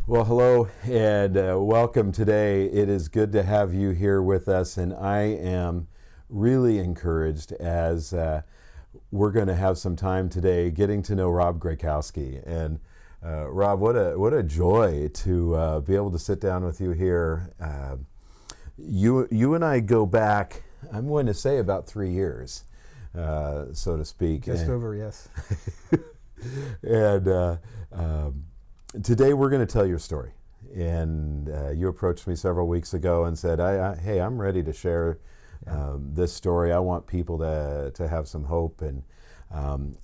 Well, hello and welcome today. It is good to have you here with us, and I am really encouraged as we're going to have some time today getting to know Rob Graykowski. And Rob, what a joy to be able to sit down with you here. You and I go back, I'm going to say about 3 years, so to speak. Just over, yes. And today we're going to tell your story. And you approached me several weeks ago and said, hey, I'm ready to share this story. I want people to have some hope. And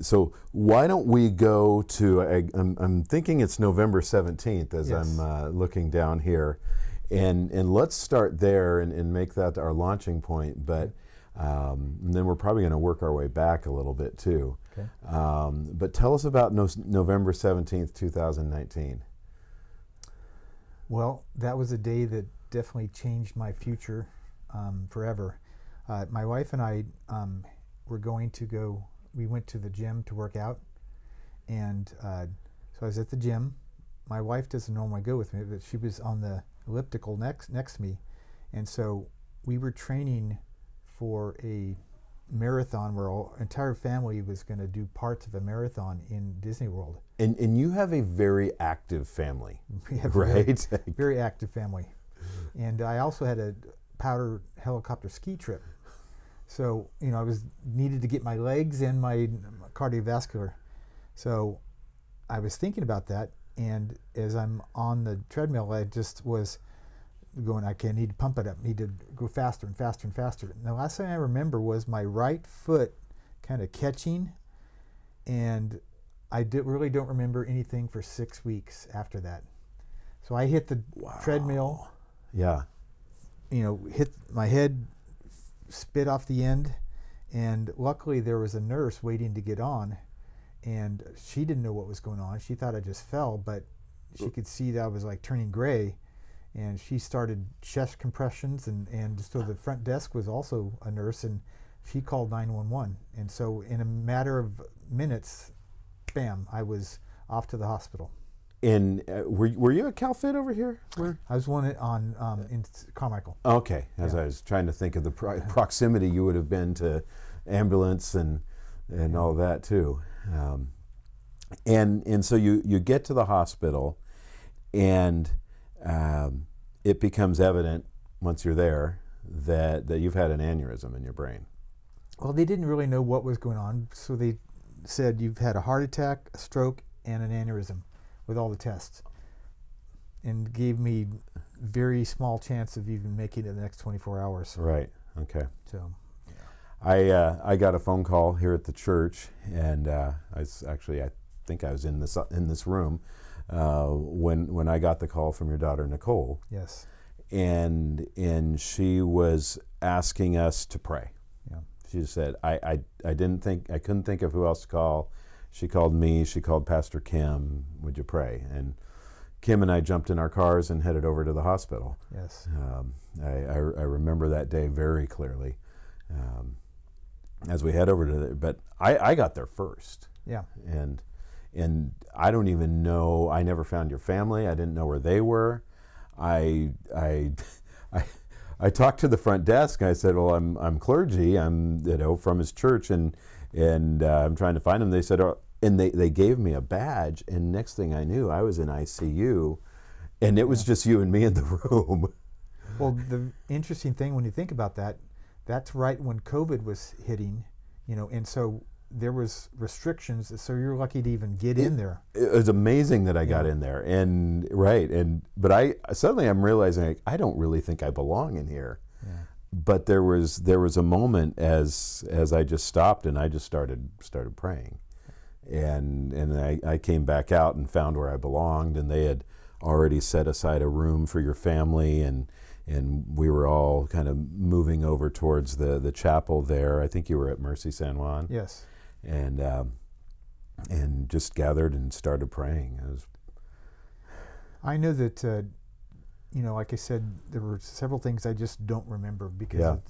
so why don't we go to, I'm thinking it's November 17th as Yes. I'm looking down here. And let's start there and make that our launching point. But and then we're probably going to work our way back a little bit too. Okay. But tell us about November 17th, 2019. Well, that was a day that definitely changed my future forever. My wife and I we went to the gym to work out. And so I was at the gym. My wife doesn't normally go with me, but she was on the elliptical next to me. And so we were training for a marathon where our entire family was going to do parts of a marathon in Disney World. And you have a very active family, right? Very, very active family. And I also had a powder helicopter ski trip. So, I needed to get my legs and my cardiovascular. So I was thinking about that, and as I'm on the treadmill, I just was going, okay, I need to pump it up, need to go faster and faster and faster. And the last thing I remember was my right foot kind of catching, and I really don't remember anything for 6 weeks after that. So I hit the treadmill. Yeah. Hit my head, spit off the end, and luckily there was a nurse waiting to get on, and she didn't know what was going on. She thought I just fell, but she could see that I was like turning gray. And she started chest compressions, and so the front desk was also a nurse, and she called 911. And so in a matter of minutes, bam, I was off to the hospital. And were you at CalFit over here? Where? I was one in Carmichael. Okay, as I was trying to think of the proximity you would have been to ambulance and all that too. And so you get to the hospital, and it becomes evident once you're there that you've had an aneurysm in your brain. Well, they didn't really know what was going on, so they said you've had a heart attack, a stroke, and an aneurysm with all the tests, and gave me very small chance of even making it in the next 24 hours. Right. Okay. So, I got a phone call here at the church, and I think I was in this room when I got the call from your daughter Nicole. Yes. And she was asking us to pray. Yeah. She just said, I couldn't think of who else to call. She called me, she called Pastor Kim, would you pray? And Kim and I jumped in our cars and headed over to the hospital. Yes. I remember that day very clearly as we head over to there. But I got there first. Yeah. And I don't even know, I never found your family. I didn't know where they were. I talked to the front desk, and I said, well, I'm clergy. I'm from his church, and I'm trying to find him. They said, and they gave me a badge, and next thing I knew, I was in ICU, and it was just you and me in the room. Well, the interesting thing when you think about that, that's right when COVID was hitting, and so there was restrictions, so you're lucky to even get in there. It was amazing that I got in there, but I'm realizing I don't really think I belong in here. Yeah. But there was a moment as I just stopped and I just started praying, and I came back out and found where I belonged, and they had already set aside a room for your family, and we were all kind of moving over towards the chapel there. I think you were at Mercy San Juan. Yes. And just gathered and started praying. I know that, like I said, there were several things I just don't remember because,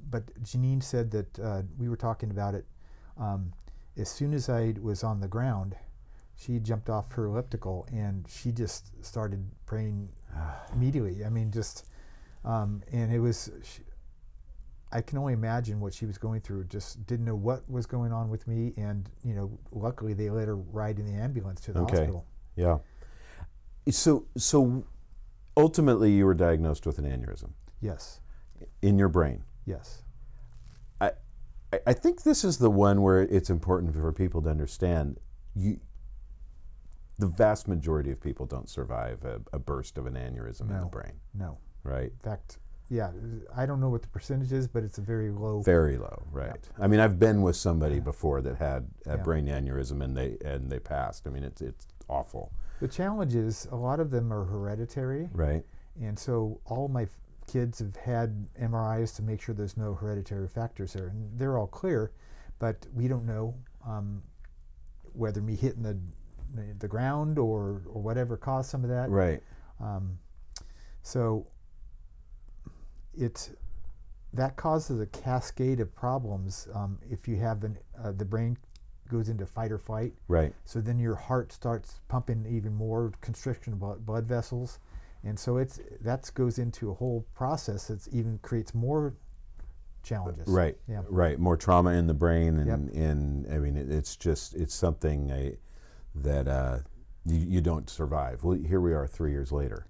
but Janine said that we were talking about it as soon as I was on the ground. she jumped off her elliptical and she just started praying immediately. I mean, just and it was. I can only imagine what she was going through. Just didn't know what was going on with me, and luckily they let her ride in the ambulance to the hospital. Yeah. So ultimately, you were diagnosed with an aneurysm. Yes. In your brain. Yes. I think this is the one where it's important for people to understand. The vast majority of people don't survive a burst of an aneurysm in the brain. No. Right. In fact, yeah, I don't know what the percentage is, but it's a very low. Very low, right? Yeah. I mean, I've been with somebody before that had a Yeah. brain aneurysm and they passed. I mean, it's awful. The challenge is a lot of them are hereditary, right? And so all my kids have had MRIs to make sure there's no hereditary factors there, and they're all clear, but we don't know whether me hitting the ground or whatever caused some of that. Right. So that causes a cascade of problems if you have the brain goes into fight or flight. Right. So then your heart starts pumping even more constriction of blood vessels, and so that goes into a whole process that even creates more challenges. Right. Yeah. Right. More trauma in the brain, and Yep. I mean, it's something that you don't survive. Well, here we are 3 years later.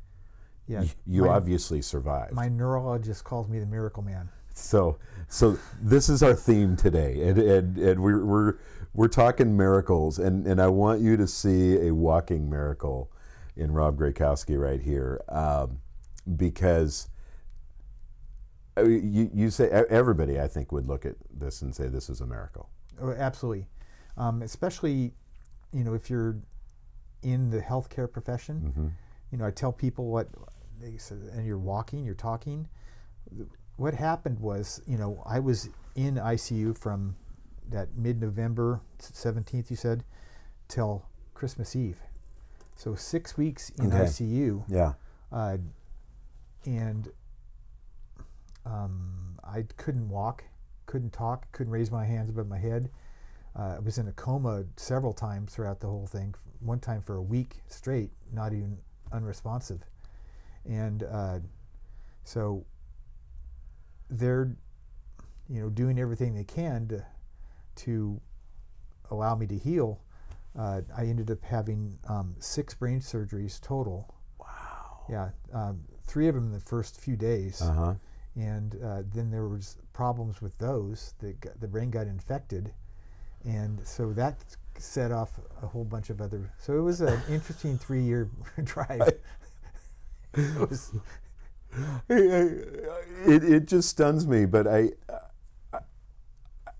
Yeah. You obviously survived. My neurologist calls me the miracle man. So this is our theme today, and we're talking miracles, and I want you to see a walking miracle in Rob Graykowski right here, because you say everybody I think would look at this and say this is a miracle. Oh, absolutely, especially if you're in the healthcare profession. Mm-hmm. I tell people what they said, and you're walking, you're talking. What happened was, I was in ICU from that mid-November 17th, you said, till Christmas Eve. So 6 weeks in ICU. Yeah. And I couldn't walk, couldn't talk, couldn't raise my hands above my head. I was in a coma several times throughout the whole thing. One time for a week straight, not even unresponsive. And so they're doing everything they can to allow me to heal. I ended up having 6 brain surgeries total. Wow. Yeah, 3 of them in the first few days. Uh-huh. And then there was problems with those. The brain got infected, and so that set off a whole bunch of other. So it was an interesting 3-year drive. It just stuns me, but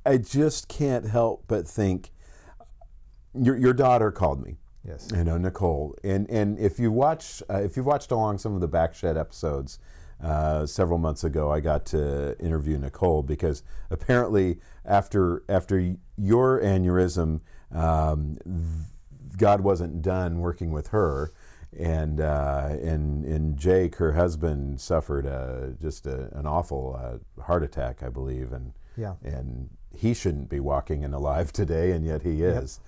I just can't help but think. Your daughter called me. Yes. Nicole, and if you've watched along some of the Backshed episodes several months ago, I got to interview Nicole because apparently after your aneurysm, God wasn't done working with her. And Jake, her husband, suffered just an awful heart attack, I believe, and he shouldn't be walking and alive today, and yet he is.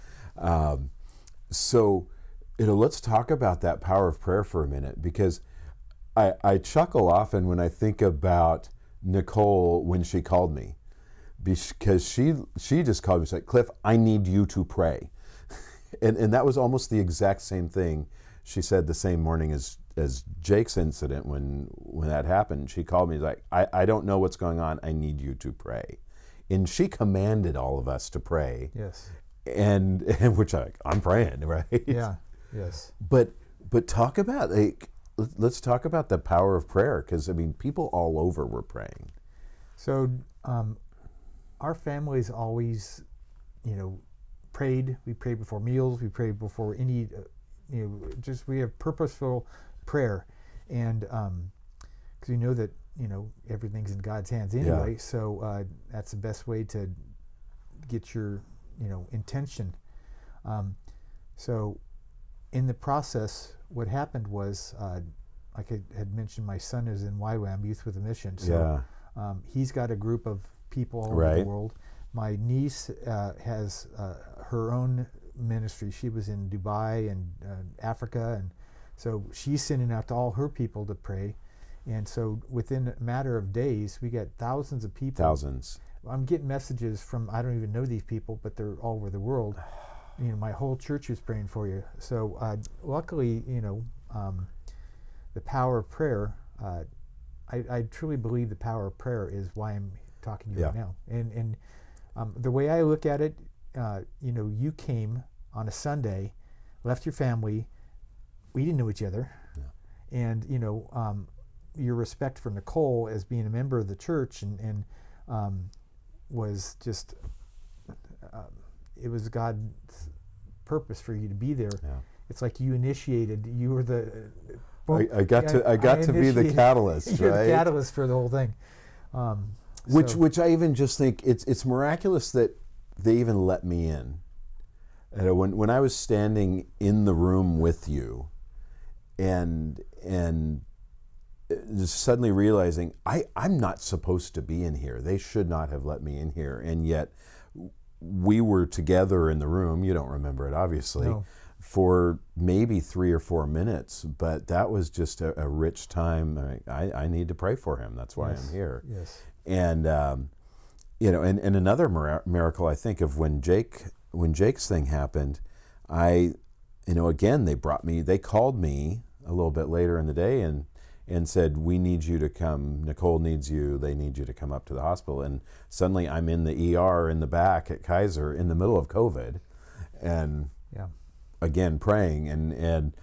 Yep. So, let's talk about that power of prayer for a minute, because I chuckle often when I think about Nicole when she called me, because she just called me and said, "Cliff, I need you to pray," and that was almost the exact same thing she said the same morning as Jake's incident when that happened. She called me like, I don't know what's going on. I need you to pray. And she commanded all of us to pray. Yes. And which I'm praying, right? Yeah. Yes. But talk about let's talk about the power of prayer, because I mean people all over were praying. So our family's always, prayed. We prayed before meals. We prayed before any. Just we have purposeful prayer, and because we know that everything's in God's hands anyway. Yeah. So that's the best way to get your intention. So in the process, what happened was, like I had mentioned, my son is in YWAM, Youth with a Mission. So he's got a group of people all over the world. My niece has her own ministry. She was in Dubai and Africa, and so she's sending out to all her people to pray. And so within a matter of days, we got thousands of people. Thousands. I'm getting messages from, I don't even know these people, but they're all over the world. You know, my whole church is praying for you. So luckily, you know, the power of prayer, I truly believe the power of prayer is why I'm talking to you right now. And the way I look at it, you know, you came on a Sunday, left your family, we didn't know each other, and, you know, your respect for Nicole as being a member of the church and was just, it was God's purpose for you to be there. Yeah. It's like you initiated, you were the... I got to be the catalyst, you're right? the catalyst for the whole thing. Which I even just think, it's miraculous that they even let me in. When I was standing in the room with you and just suddenly realizing I'm not supposed to be in here. They should not have let me in here. And yet we were together in the room. You don't remember it, obviously, no. For maybe 3 or 4 minutes. But that was just a rich time. I need to pray for him. That's why I'm here. Yes. And, you know, and another miracle, I think, of when Jake's thing happened, you know, again, they called me a little bit later in the day and said, we need you to come, Nicole needs you, they need you to come up to the hospital. And suddenly I'm in the ER in the back at Kaiser in the middle of COVID, and again, praying. And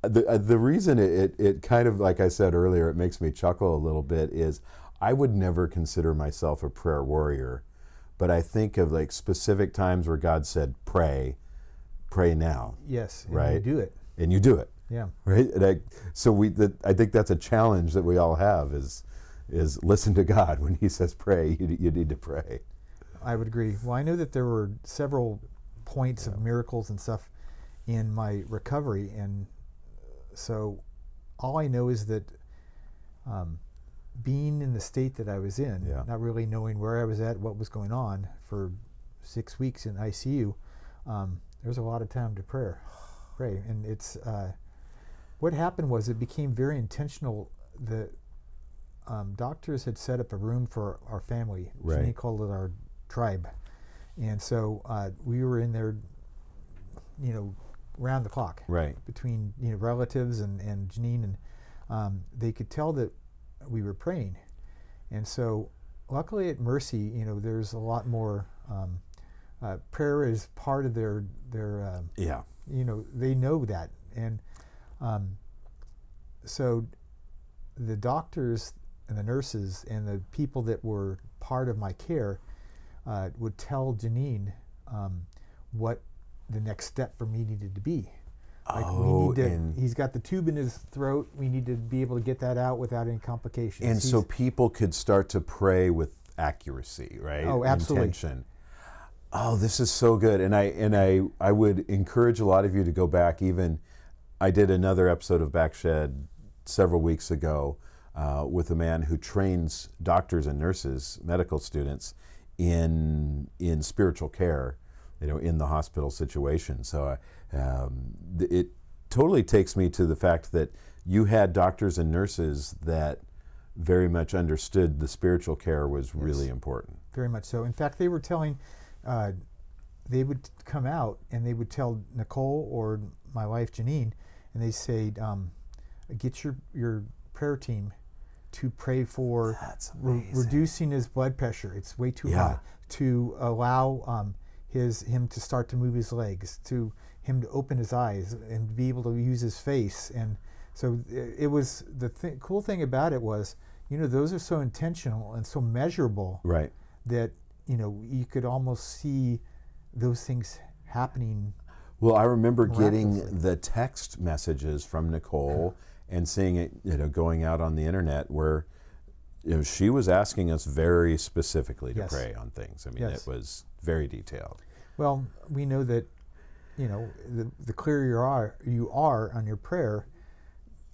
the reason it kind of, like I said earlier, it makes me chuckle a little bit is I would never consider myself a prayer warrior, but I think of like specific times where God said, pray now. Yes, and right? you do it. And you do it. Yeah. Right. And I think that's a challenge that we all have is listen to God when He says pray. You need to pray. I would agree. Well, I know that there were several points of miracles and stuff in my recovery, and so all I know is that being in the state that I was in, not really knowing where I was at, what was going on for 6 weeks in ICU, there was a lot of time to pray. And it's what happened was it became very intentional. The doctors had set up a room for our family. Right. They called it our tribe, and so we were in there, you know, round the clock. Right. Between, you know, relatives and Janine, and they could tell that we were praying, and so luckily at Mercy, you know, there's a lot more. Prayer is part of their you know, they know that, and so the doctors and the nurses and the people that were part of my care would tell Janine what the next step for me needed to be. Like he's got the tube in his throat. We need to be able to get that out without any complications. And so people could start to pray with accuracy, right? Oh, absolutely. Intention. Oh, this is so good. And I would encourage a lot of you to go back. Even I did another episode of Backshed several weeks ago with a man who trains doctors and nurses, medical students, in spiritual care, you know, in the hospital situation. So it totally takes me to the fact that you had doctors and nurses that very much understood the spiritual care was really important. Very much so. In fact, they were telling, they would come out and they would tell Nicole or my wife Janine, and they say, get your prayer team to pray for reducing his blood pressure. It's way too high. To allow him to start to move his legs, to him to open his eyes and be able to use his face. And so it was cool thing about it was, you know, those are so intentional and so measurable, right? That, you know, you could almost see those things happening. Well, I remember getting the text messages from Nicole and seeing it, you know, going out on the internet where, you know, she was asking us very specifically to pray on things. I mean, it was very detailed. Well, we know that, you know, the clearer you are on your prayer,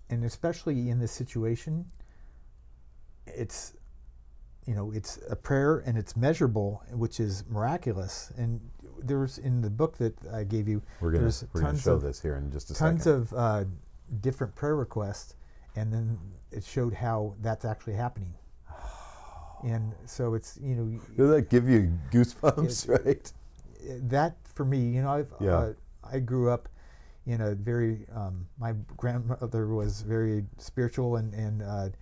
and especially in this situation, it's, you know, it's a prayer and it's measurable, which is miraculous. And there's in the book that I gave you. We're gonna show this here in just a second. Tons of different prayer requests, and then it showed how that's actually happening. And so it's, you know, does that give you goosebumps, right? That for me, you know, I grew up in a very my grandmother was very spiritual, and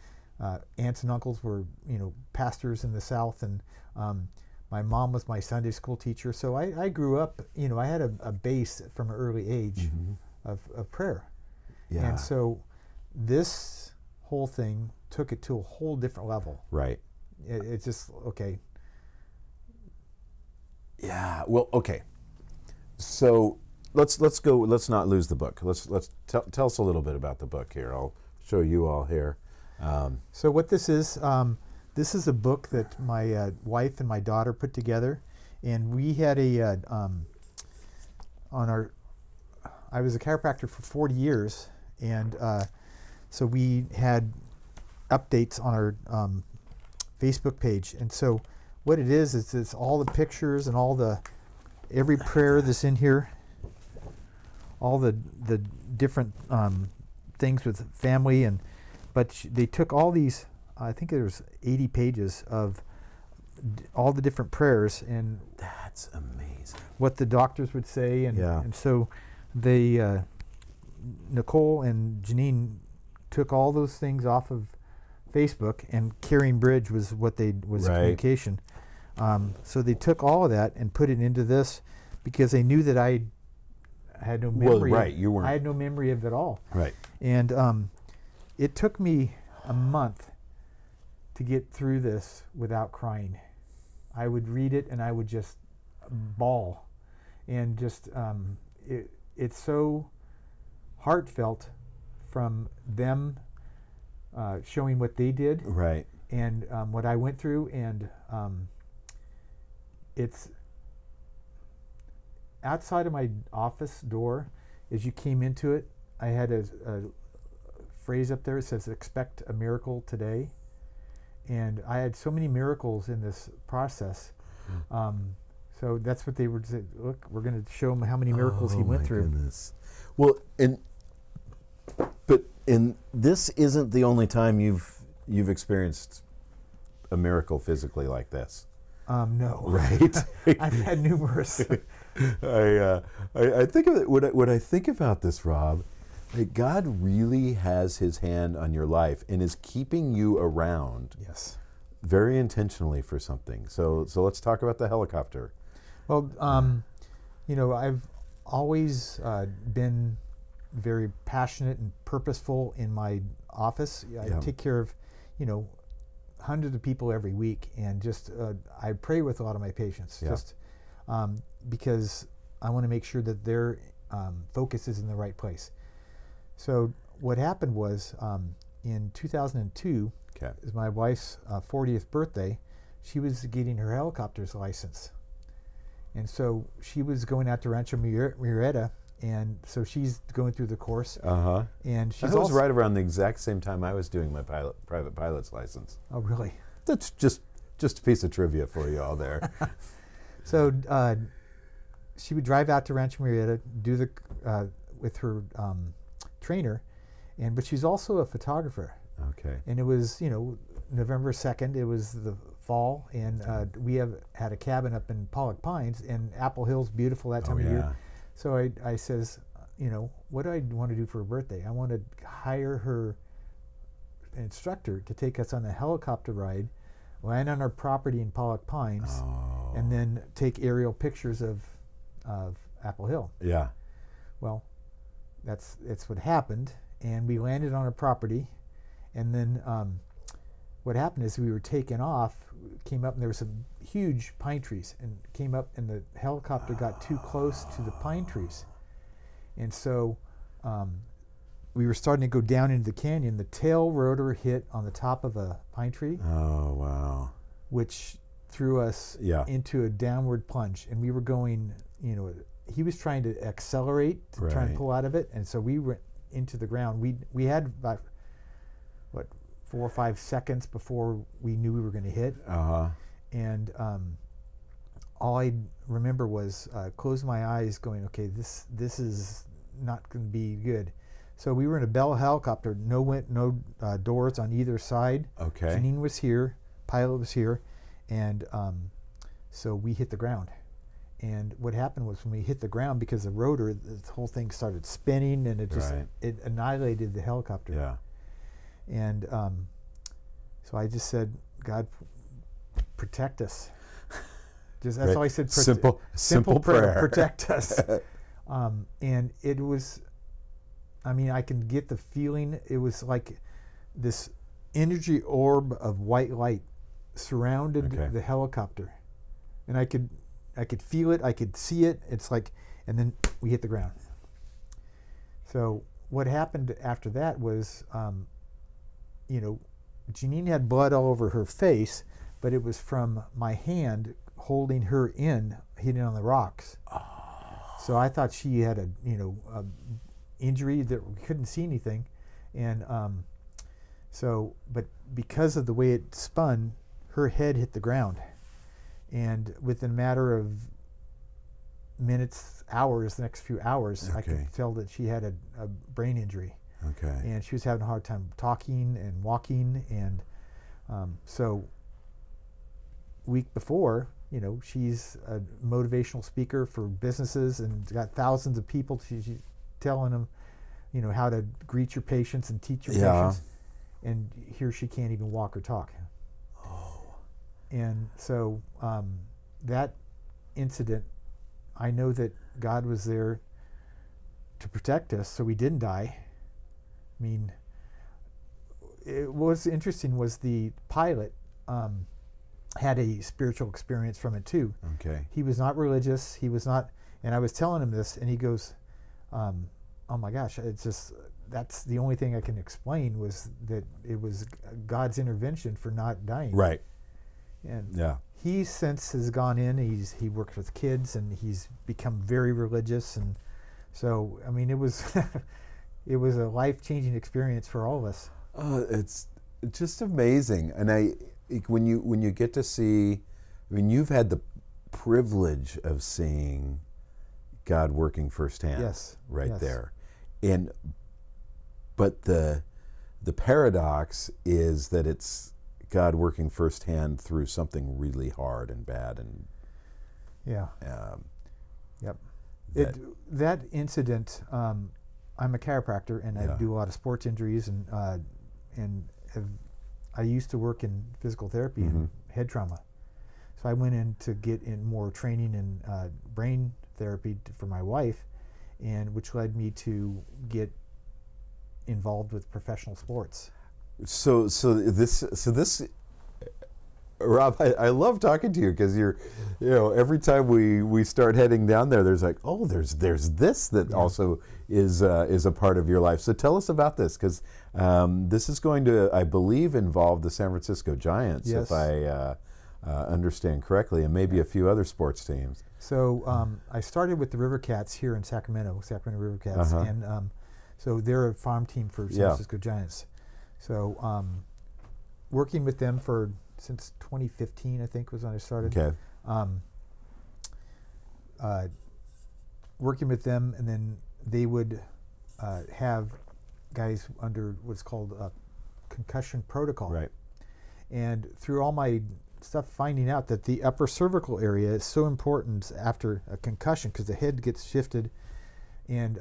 aunts and uncles were, you know, pastors in the South, and my mom was my Sunday school teacher. So I grew up, you know, I had a base from an early age of prayer. Yeah. And so this whole thing took it to a whole different level. Right. It's just, okay. Yeah. Well, okay. So let's go. Let's not lose the book. Let's tell us a little bit about the book here. I'll show you all here. So what this is a book that my wife and my daughter put together, and we had I was a chiropractor for 40 years, and so we had updates on our Facebook page. And so what it is it's all the pictures and every prayer that's in here, all the different things with family, but they took all these, I think there's 80 pages of all the different prayers, and that's amazing. What the doctors would say, and so they Nicole and Janine took all those things off of Facebook, and Carrying Bridge was what was communication. So they took all of that and put it into this, because they knew that I had no memory. Well, right, you weren't. I had no memory of it all. Right. And it took me a month to get through this without crying. I would read it and I would just bawl, and just it's so heartfelt from them showing what they did, right, and what I went through, and it's outside of my office door. As you came into it, I had a phrase up there that says, "Expect a miracle today," and I had so many miracles in this process. So that's what they were saying. Look, we're going to show him how many miracles he went through. Goodness. Well, but this isn't the only time you've experienced a miracle physically like this. No. Right. I've had numerous. I think of it when I think about this, Rob. Like, God really has His hand on your life and is keeping you around. Yes. Very intentionally for something. So let's talk about the helicopter. Well, you know, I've always been very passionate and purposeful in my office. I take care of, you know, hundreds of people every week, and just I pray with a lot of my patients, just because I want to make sure that their focus is in the right place. So what happened was, in 2002, is my wife's 40th birthday. She was getting her helicopter's license, and so she was going out to Rancho Murrieta, and so she's going through the course. And she's also right around the exact same time I was doing my private pilot's license. Oh, really? That's just a piece of trivia for you all there. So she would drive out to Rancho Murrieta, do the with her trainer, but she's also a photographer. Okay. And it was, you know, November 2nd. It was the fall, and we had a cabin up in Pollock Pines, and Apple Hill's beautiful that time of year. So I says, you know, what do I want to do for her birthday? I want to hire her instructor to take us on a helicopter ride, land on our property in Pollock Pines, and then take aerial pictures of Apple Hill. Yeah. Well, that's what happened, and we landed on our property, and then what happened is we were taken off, came up, and there were some huge pine trees, and came up, and the helicopter got too close to the pine trees, and so we were starting to go down into the canyon. The tail rotor hit on the top of a pine tree. Oh, wow. Which threw us into a downward plunge, and we were going, you know, he was trying to accelerate to try and pull out of it, and so we went into the ground. We had about 4 or 5 seconds before we knew we were going to hit, and all I remember was closing my eyes, going, okay, this is not going to be good. So we were in a Bell helicopter, no doors on either side. Okay. Janine was here, pilot was here, and so we hit the ground. And what happened was when we hit the ground, because the rotor, the whole thing started spinning, and it annihilated the helicopter. Yeah. And so I just said, God, protect us. Just that's all I said. Simple prayer. Protect us. And it was, I mean, I can get the feeling. It was like this energy orb of white light surrounded the helicopter, and I could feel it. I could see it. It's like, and then we hit the ground. So what happened after that was, you know, Janine had blood all over her face, but it was from my hand holding her in, hitting on the rocks. Oh. So I thought she had a injury that we couldn't see anything, and so, but because of the way it spun, her head hit the ground, and within a matter of minutes, hours, the next few hours, I could tell that she had a brain injury. Okay. And she was having a hard time talking and walking, and so week before, you know, she's a motivational speaker for businesses and got thousands of people. She's telling them, you know, how to greet your patients and teach your patients, and here she can't even walk or talk. Oh. And so that incident, I know that God was there to protect us, so we didn't die. I mean, what was interesting was the pilot had a spiritual experience from it too. Okay. He was not religious. He was not, and I was telling him this, and he goes, "Oh my gosh, it's just that's the only thing I can explain was that it was God's intervention for not dying." Right. And he since has gone in. He works with kids, and he's become very religious, and so I mean, it was it was a life-changing experience for all of us. It's just amazing, and when you get to see, I mean, you've had the privilege of seeing God working firsthand. Yes. Right there, but the paradox is that it's God working firsthand through something really hard and bad and yep. That incident. I'm a chiropractor, and I do a lot of sports injuries, and I used to work in physical therapy and head trauma. So I went in to get in more training in brain therapy for my wife, and which led me to get involved with professional sports. So this, Rob, I love talking to you because you're, you know, every time we start heading down there, there's like, oh, there's this that also is a part of your life. So tell us about this, because this is going to, I believe, involve the San Francisco Giants, if I understand correctly, and maybe a few other sports teams. So I started with the River Cats here in Sacramento River Cats, and so they're a farm team for San Francisco Giants. So working with them since 2015, I think, was when I started. Okay. Working with them, and then they would have guys under what's called a concussion protocol. Right. And through all my stuff, finding out that the upper cervical area is so important after a concussion because the head gets shifted, and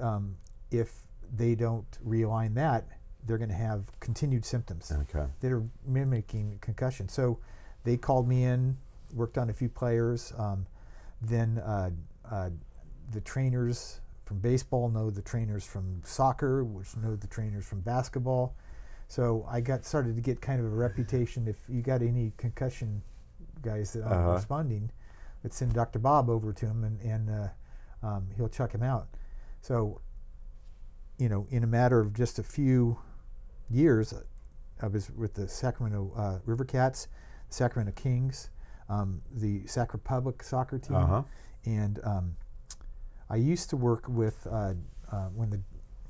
if they don't realign that, they're going to have continued symptoms that are mimicking concussion. So they called me in, worked on a few players. Then the trainers from baseball know the trainers from soccer, which know the trainers from basketball. So I started to get kind of a reputation. If you got any concussion guys that aren't responding, let's send Dr. Bob over to him, and he'll check him out. So, you know, in a matter of just a few years, I was with the Sacramento River Cats, Sacramento Kings, the Sac Republic soccer team, and I used to work with when the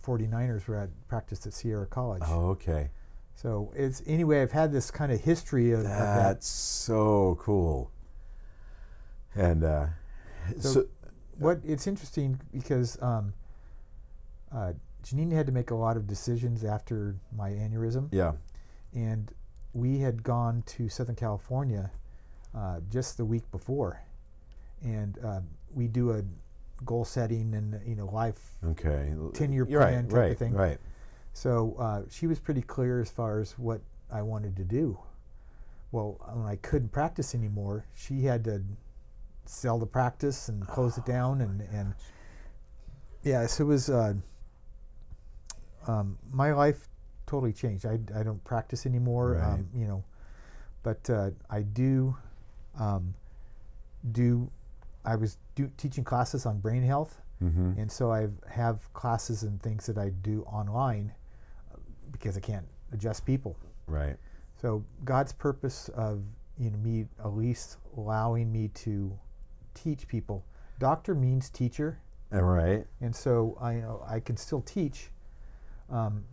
49ers were at practice at Sierra College. Oh, okay. So anyway, I've had this kind of history of that. That's so cool. And so what it's interesting because Janine had to make a lot of decisions after my aneurysm. yeah, And we had gone to Southern California just the week before, and we do a goal setting and life okay, 10-year plan type of thing. Right. So she was pretty clear as far as what I wanted to do. Well, when I couldn't practice anymore, she had to sell the practice and close it down, and yeah, so it was my life totally changed. I don't practice anymore, Right. But I I was teaching classes on brain health, Mm-hmm. and so I have classes and things that I do online because I can't adjust people. Right. So God's purpose of me at least allowing me to teach people. Doctor means teacher, All right. and so I can still teach.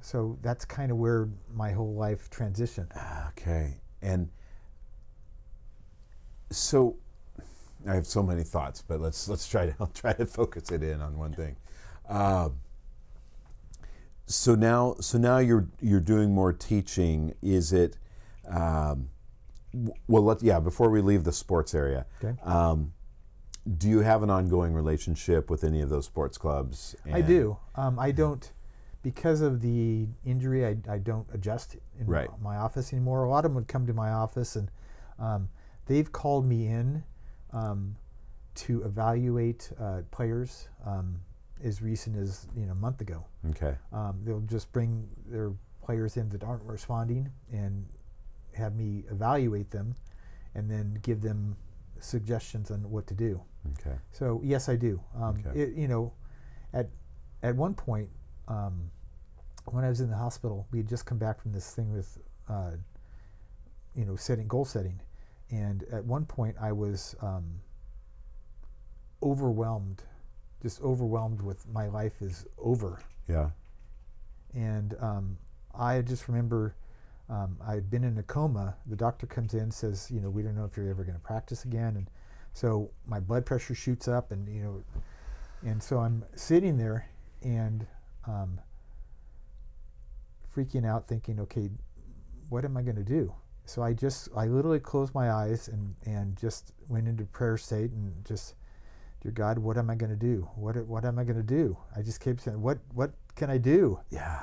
So that's kind of where my whole life transitioned. Okay. And so I have so many thoughts, but I'll try to focus it in on one thing. So now you're doing more teaching. Is it? Before we leave the sports area, Okay. Do you have an ongoing relationship with any of those sports clubs? I do. I don't, because of the injury, I don't adjust in Right. my office anymore. A lot of them would come to my office, and they've called me in to evaluate players as recent as a month ago. Okay. They'll just bring their players in that aren't responding and have me evaluate them, and then give them suggestions on what to do. Okay. So yes, I do. Okay. At one point, when I was in the hospital, we had just come back from this thing with, goal setting, and at one point I was overwhelmed, just overwhelmed with my life is over, Yeah. and I just remember I had been in a coma. The doctor comes in, says, we don't know if you're ever going to practice again, and so my blood pressure shoots up, and and so I'm sitting there and freaking out, thinking, okay, what am I going to do? So I literally closed my eyes and just went into prayer state and just, dear God, what am I going to do? What am I going to do? I just kept saying, what can I do? Yeah.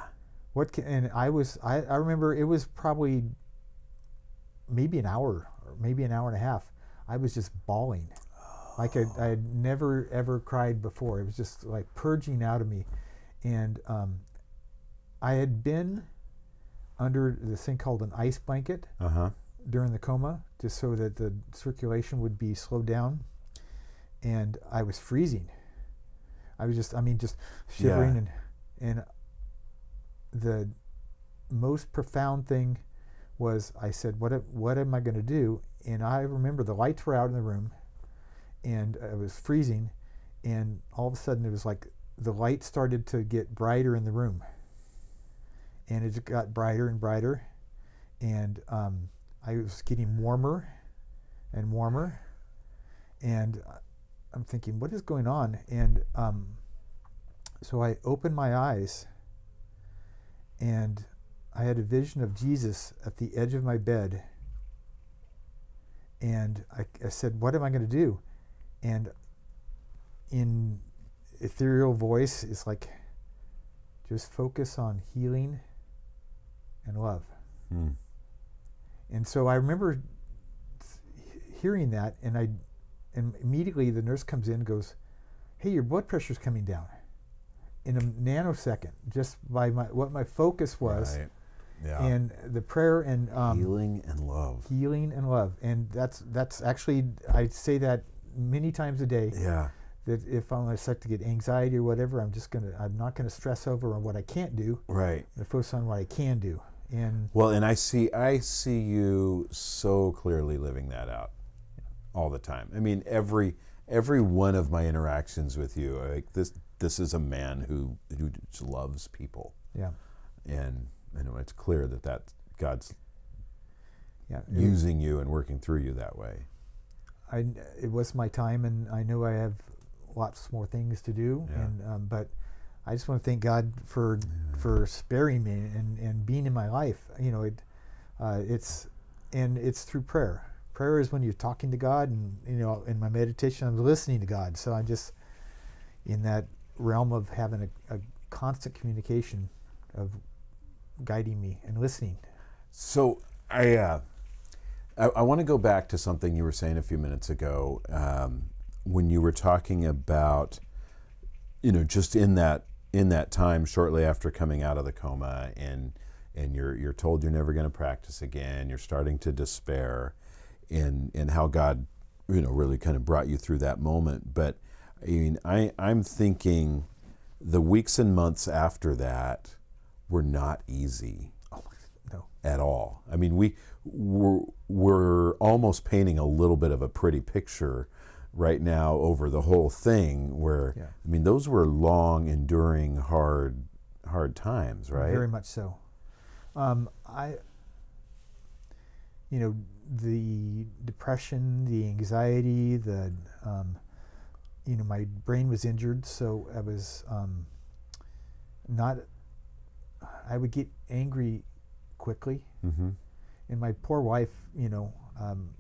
And I remember it was probably maybe an hour or maybe an hour and a half. I was just bawling. Like I had never ever cried before. It was just like purging out of me. And I had been under this thing called an ice blanket during the coma, just so that the circulation would be slowed down. And I was freezing. I was just shivering. Yeah. And the most profound thing was I said, what am I going to do? And I remember the lights were out in the room, and I was freezing, and all of a sudden it was like the light started to get brighter in the room, and it got brighter and brighter, and I was getting warmer and warmer, and I'm thinking, what is going on? And so I opened my eyes, and I had a vision of Jesus at the edge of my bed, and I said, what am I going to do? And in ethereal voice, it's like, just focus on healing and love. And so I remember hearing that, and immediately the nurse comes in and goes, hey, your blood pressure's coming down. In a nanosecond, just by what my focus was. Right. Yeah. And the prayer and healing and love. And that's actually, I say that many times a day. Yeah. That if I start to get anxiety or whatever, I'm not gonna stress over on what I can't do. Right. And focus on what I can do. And I see you so clearly living that out all the time. I mean, every one of my interactions with you, like this is a man who just loves people. Yeah. And it's clear that God's using you and working through you that way. it was my time, and I know I have lots more things to do. Yeah. And but I just want to thank God for sparing me and being in my life. You know, it's through prayer. Prayer is when you're talking to God, and you know, in my meditation, I'm listening to God. So I'm just in that realm of having a constant communication of guiding me and listening. So I want to go back to something you were saying a few minutes ago when you were talking about, you know, just in that time shortly after coming out of the coma, and you're told you're never going to practice again. You're starting to despair, and how God, you know, really kind of brought you through that moment. But I mean, I'm thinking the weeks and months after that were not easy. No. At all. I mean, we're almost painting a little bit of a pretty picture right now over the whole thing. Where Yeah. I mean, those were long, enduring, hard times, right? Very much so. You know, the depression, the anxiety, you know, my brain was injured, so I was not. I would get angry quickly, Mm-hmm. and my poor wife, you know,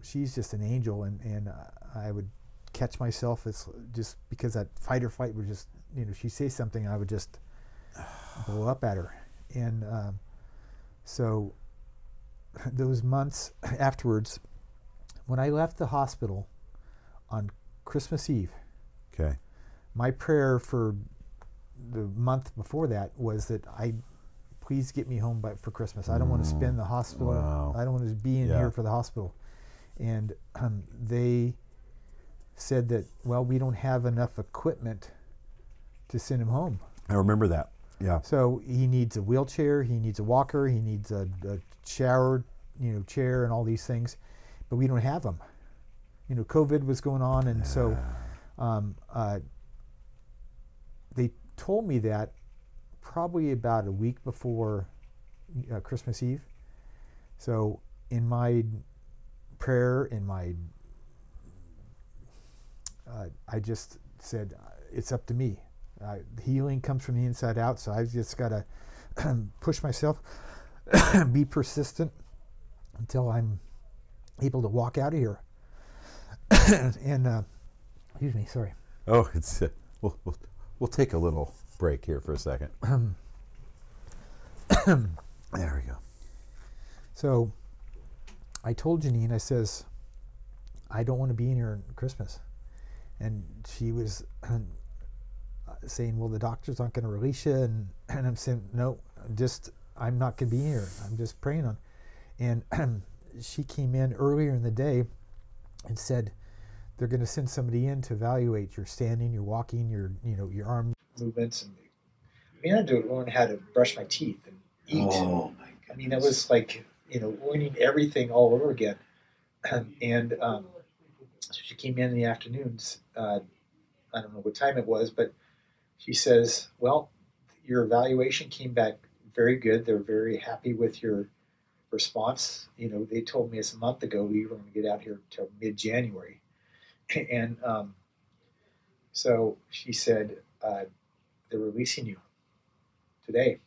she's just an angel, and I would catch myself as just because that fight or flight would just, you know, she'd say something, I would just blow up at her, and so those months afterwards, when I left the hospital on Christmas Eve, Okay. my prayer for the month before that was that please get me home for Christmas. I don't want to spend the hospital. Wow. I don't want to be in here for the hospital. And they said that, well, we don't have enough equipment to send him home. I remember that. Yeah. So he needs a wheelchair, he needs a walker, he needs a shower, you know, chair, and all these things, but we don't have them. You know, COVID was going on, and so they told me that probably about a week before Christmas Eve. So in my prayer, I just said, it's up to me. Healing comes from the inside out, so I've just got to push myself, be persistent until I'm able to walk out of here. And excuse me, sorry. Oh, it's we'll take a little break here for a second. There we go. So I told Janine, I says, I don't want to be in here on Christmas. And she was saying, well, the doctors aren't going to release you. And I'm saying, no, I'm not going to be here. I'm just praying on. And she came in earlier in the day and said, they're going to send somebody in to evaluate your standing, your walking, your arm movements. And I had to learn how to brush my teeth and eat. Oh my goodness. I mean, it was like, you know, learning everything all over again. And so she came in the afternoons. I don't know what time it was, but she says, well, your evaluation came back very good. They're very happy with your response. You know, they told me it's a month ago we were going to get out here till mid-January. And so she said, they're releasing you today.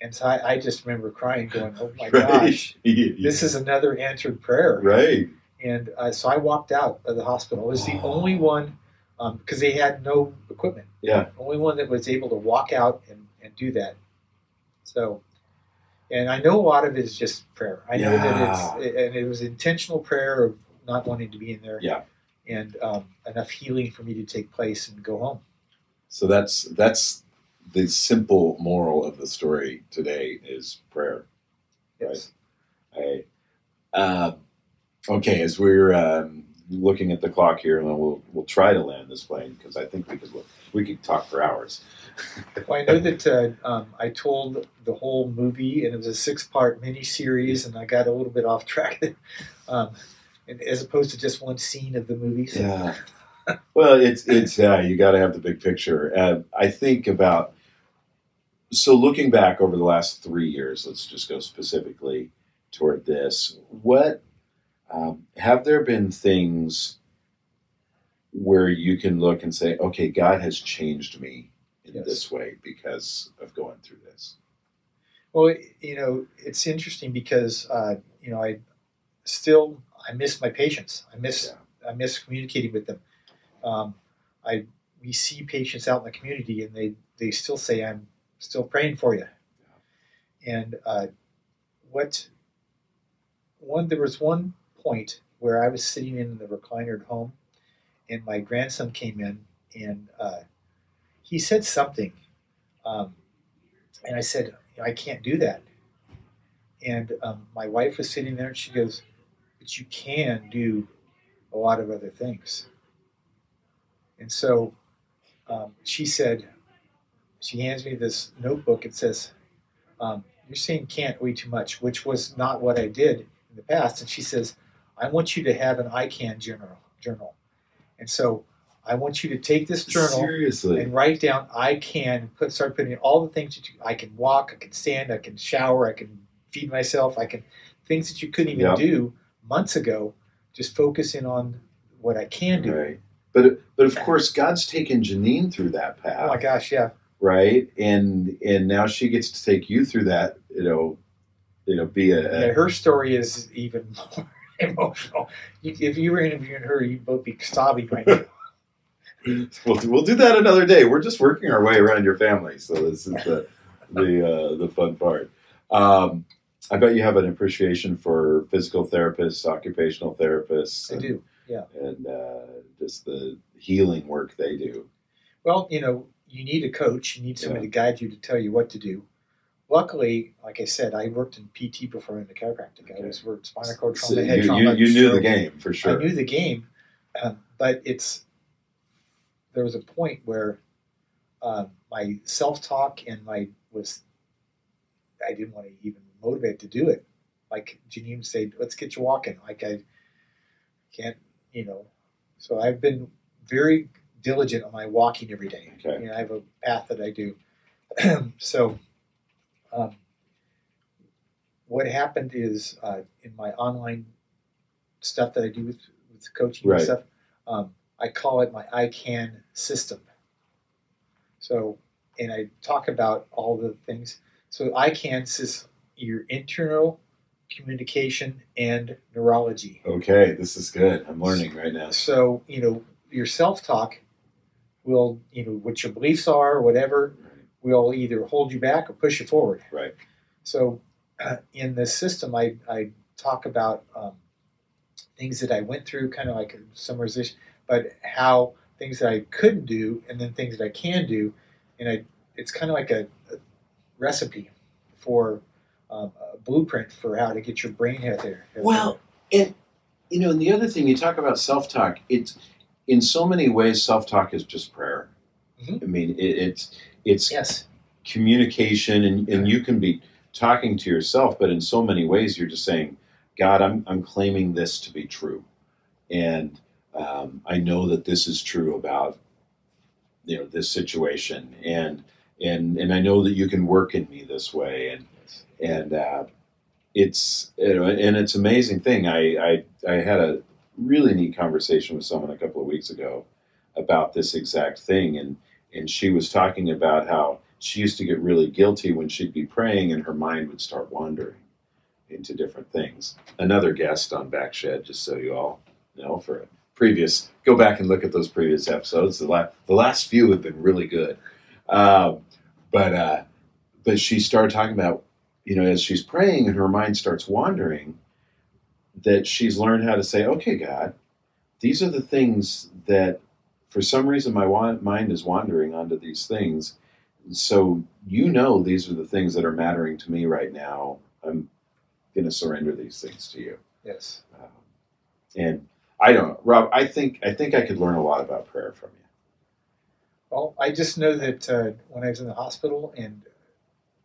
And so I just remember crying, going, oh my gosh, this is another answered prayer. Right. And so I walked out of the hospital. I was the only one, because they had no equipment. Yeah. Only one that was able to walk out and do that. So, and I know a lot of it is just prayer. I know that and it was intentional prayer of not wanting to be in there. Yeah. And enough healing for me to take place and go home. So that's the simple moral of the story today is prayer. Yes. Right? Okay, as we're looking at the clock here, and we'll try to land this plane because I think we could talk for hours. Well, I know that I told the whole movie, and it was a 6-part miniseries, and I got a little bit off track, and as opposed to just one scene of the movie. So. Yeah. Well, it's you got to have the big picture. I think about looking back over the last 3 years. Let's just go specifically toward this. What Have there been things where you can look and say, okay, God has changed me in Yes. this way because of going through this? Well, it's interesting because I miss my patients. I miss communicating with them. Um, I We see patients out in the community, and they still say, "I'm still praying for you." And there was one point where I was sitting in the recliner at home, and my grandson came in, and he said something, um, and I said, "I can't do that." And my wife was sitting there, and she goes, "But you can do a lot of other things." And so she said, she hands me this notebook. It says, "You're saying can't way too much," which was not what I did in the past. And she says, "I want you to have an I can journal. And so I want you to take this journal Seriously? and write down I can, start putting in all the things that I can walk, I can stand, I can shower, I can feed myself, things that you couldn't even do months ago, just focusing on what I can do." Right. But of course, God's taken Janine through that path. Oh my gosh, yeah. Right, and now she gets to take you through that. Be a Her story is even more emotional. If you were interviewing her, you'd both be sobbing right now. We'll do that another day. We're just working our way around your family, so this is the fun part. I bet you have an appreciation for physical therapists, occupational therapists. I do, yeah, and just the healing work they do. Well, you need a coach. You need somebody to guide you, to tell you what to do. Luckily, like I said, I worked in PT before into chiropractic. I worked spinal cord trauma, So head trauma. you knew the game for sure. I knew the game, but there was a point where my self-talk and I didn't want to even motivate to do it. Like Janine would say, "Let's get you walking." Like I can't, So I've been very diligent on my walking every day. Okay. I have a path that I do. So what happened is in my online stuff that I do with coaching and stuff, I call it my I can system. So, and I talk about all the things. So I can is your internal communication and neurology. Okay, this is good. I'm learning right now. So, your self-talk will, what your beliefs are or whatever, will either hold you back or push you forward. Right. So in this system, I talk about things that I went through, kind of like a summarization, but how things that I couldn't do and then things that I can do. And it's kind of like a recipe for a blueprint for how to get your brain healthier. Well, and the other thing, you talk about self-talk, it's in so many ways, self-talk is just prayer. Mm-hmm. I mean, it's yes, communication, and you can be talking to yourself, but in so many ways, you're just saying, "God, I'm claiming this to be true, and I know that this is true about this situation, and I know that you can work in me this way, and it's and it's an amazing thing. I had a really neat conversation with someone a couple of weeks ago about this exact thing, and she was talking about how she used to get really guilty when she'd be praying and her mind would start wandering into different things. Another guest on Backshed, just so you all know, for a previous, go back and look at those previous episodes. The last few have been really good. But she started talking about, as she's praying and her mind starts wandering, that she's learned how to say, "Okay, God, these are the things that for some reason my mind is wandering onto these things. So these are the things that are mattering to me right now. I'm going to surrender these things to you." Yes. And I don't know, Rob. I think I could learn a lot about prayer from you. Well, I just know that when I was in the hospital, and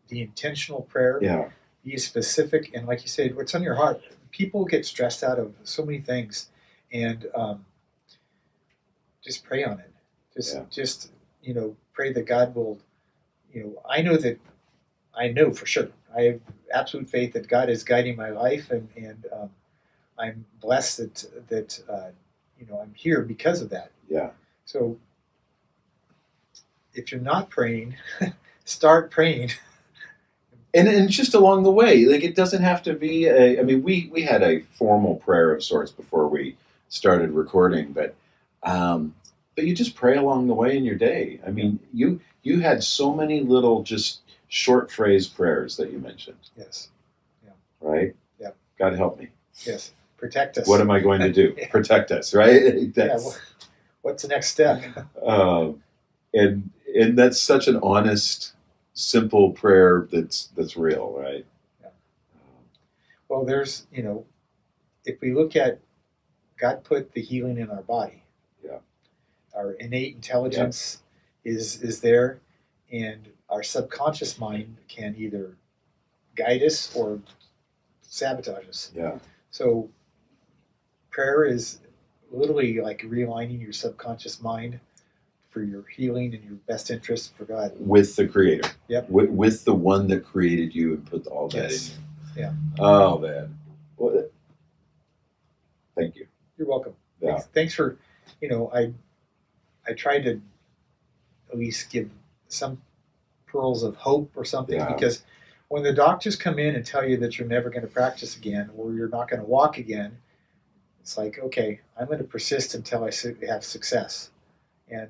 the intentional prayer, be specific, and like you said, what's on your heart. People get stressed out of so many things, and just pray on it. Just pray that God will. I know for sure. I have absolute faith that God is guiding my life, and I'm blessed that I'm here because of that. Yeah. So if you're not praying, start praying. And just along the way, like it doesn't have to be I mean, we had a formal prayer of sorts before we started recording, but you just pray along the way in your day. I mean, you had so many little just short phrase prayers that you mentioned. Yes. Yeah. Right? Yeah. God help me. Yes. Protect us. What am I going to do? Yeah. Protect us, right? What's the next step? And that's such an honest, simple prayer that's real, right? Yeah. Well, there's, if we look at God put the healing in our body. Yeah. Our innate intelligence is there, and our subconscious mind can either guide us or sabotage us. Yeah. So prayer is literally like realigning your subconscious mind for your healing and your best interest for God. With the Creator. Yep. With the one that created you and put all that in you. Yeah. Oh, man. Well, thank you. You're welcome. Yeah. Thanks for, I tried to at least give some pearls of hope or something, because when the doctors come in and tell you that you're never going to practice again or you're not going to walk again, it's like, okay, I'm going to persist until I have success. And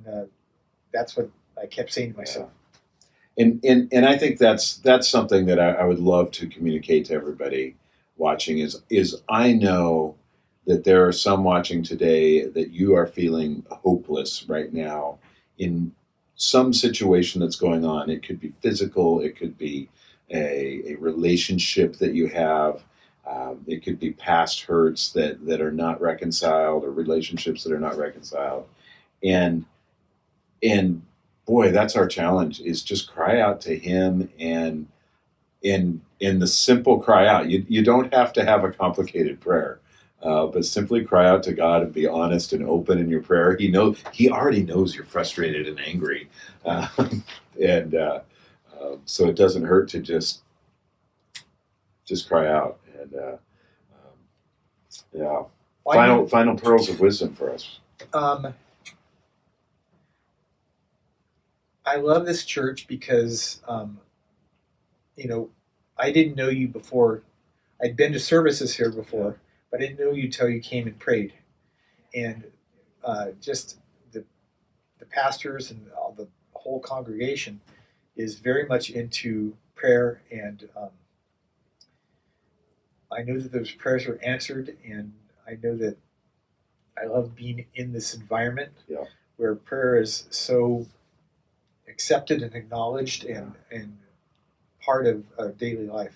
that's what I kept saying to myself. And I think that's something that I would love to communicate to everybody watching is I know that there are some watching today that you are feeling hopeless right now in some situation that's going on. It could be physical. It could be a relationship that you have. It could be past hurts that are not reconciled, or relationships that are not reconciled. And boy, that's our challenge, is just cry out to Him, and in the simple cry out. You don't have to have a complicated prayer. But simply cry out to God and be honest and open in your prayer. He already knows you're frustrated and angry, so it doesn't hurt to just cry out. And final pearls of wisdom for us. I love this church because I didn't know you before. I'd been to services here before. But I didn't know you till you came and prayed. And just the pastors and all the whole congregation is very much into prayer. And I know that those prayers were answered. And I know that I love being in this environment where prayer is so accepted and acknowledged and part of daily life.